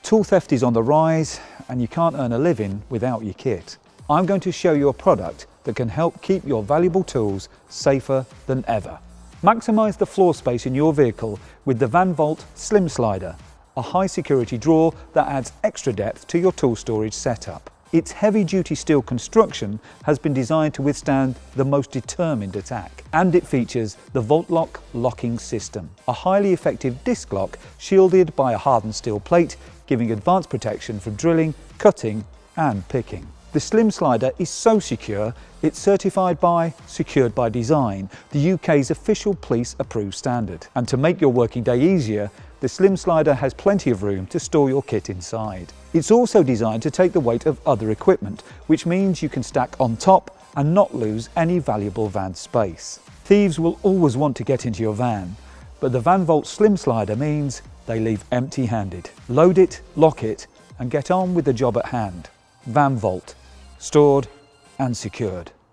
Tool theft is on the rise and you can't earn a living without your kit. I'm going to show you a product that can help keep your valuable tools safer than ever. Maximise the floor space in your vehicle with the Vanvolt Slim Slider, a high security drawer that adds extra depth to your tool storage setup. Its heavy-duty steel construction has been designed to withstand the most determined attack, and it features the VoltLock locking system, a highly effective disc lock shielded by a hardened steel plate, giving advanced protection from drilling, cutting and picking. The Slim Slider is so secure, it's certified by Secured by Design, the UK's official police-approved standard. And to make your working day easier, the Slim Slider has plenty of room to store your kit inside. It's also designed to take the weight of other equipment, which means you can stack on top and not lose any valuable van space. Thieves will always want to get into your van, but the Vanvolt Slim Slider means they leave empty-handed. Load it, lock it, and get on with the job at hand. Vanvolt, stored and secured.